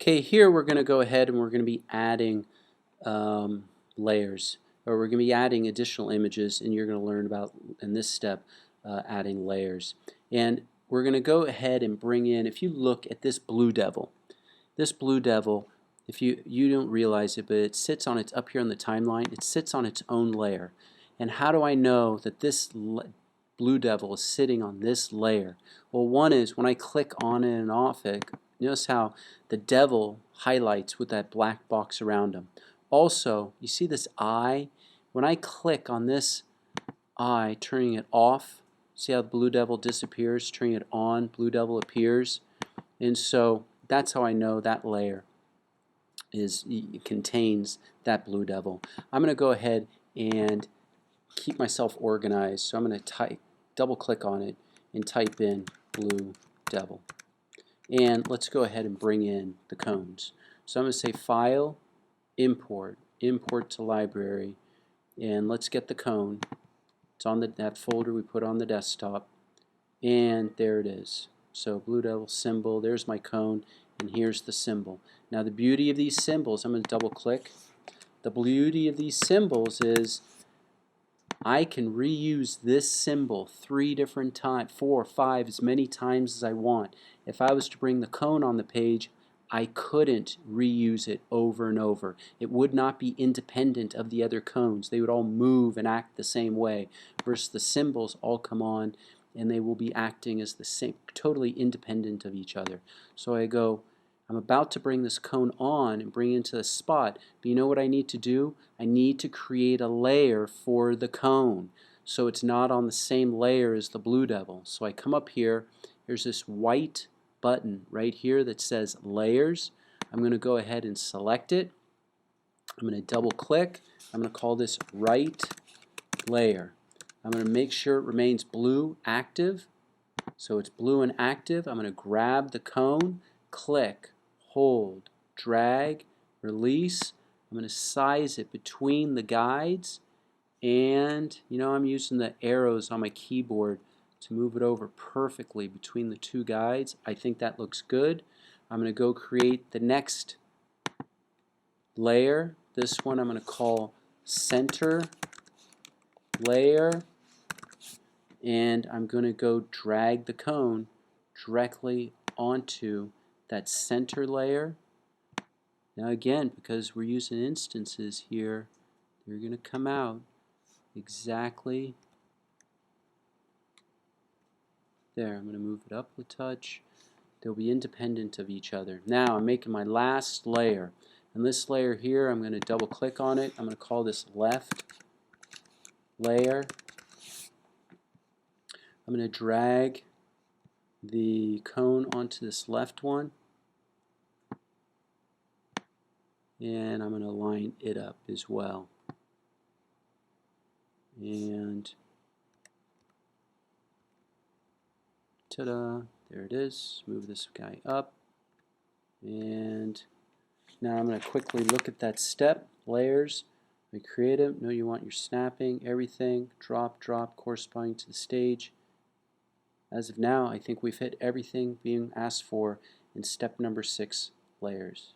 Okay, here we're going to go ahead and we're going to be adding layers, or we're going to be adding additional images, and you're going to learn about, in this step, adding layers. And we're going to go ahead and bring in, if you look at this blue devil, if you don't realize it, but it sits on its, up here on the timeline, it sits on its own layer. And how do I know that this blue devil is sitting on this layer? Well, one is when I click on it and off it, notice how the devil highlights with that black box around him. Also, you see this eye? When I click on this eye, turning it off, see how the blue devil disappears? Turning it on, blue devil appears. And so that's how I know that layer contains that blue devil. I'm going to go ahead and keep myself organized. So I'm going to double click on it and type in blue devil. And let's go ahead and bring in the cones. So I'm going to say File, Import, Import to Library, and let's get the cone. It's on that folder we put on the desktop, and there it is. So blue devil symbol, there's my cone, and here's the symbol. Now the beauty of these symbols, I'm going to double click. The beauty of these symbols is I can reuse this symbol 3 different times, 4 or 5, as many times as I want. If I was to bring the cone on the page, I couldn't reuse it over and over. It would not be independent of the other cones. They would all move and act the same way, versus the symbols all come on and they will be acting as the same, totally independent of each other. So I go, I'm about to bring this cone on and bring it into the spot, but you know what I need to do? I need to create a layer for the cone so it's not on the same layer as the blue devil. So I come up here, there's this white button right here that says Layers. I'm going to go ahead and select it. I'm going to double click. I'm going to call this Right Layer. I'm going to make sure it remains blue active. So it's blue and active. I'm going to grab the cone, click, hold, drag, release. I'm going to size it between the guides, and you know I'm using the arrows on my keyboard to move it over perfectly between the 2 guides. I think that looks good. I'm going to go create the next layer. This one I'm going to call Center Layer, and I'm going to go drag the cone directly onto that center layer. Now again, because we're using instances here, they're going to come out exactly there. I'm going to move it up a touch. They'll be independent of each other. Now I'm making my last layer. And this layer here, I'm going to double click on it. I'm going to call this Left Layer. I'm going to drag the cone onto this left one, and I'm going to line it up as well. And ta-da, there it is. Move this guy up, and now I'm going to quickly look at that step, layers. We create it. Know you want your snapping, everything, drop, drop, corresponding to the stage. As of now, I think we've hit everything being asked for in step number 6, layers.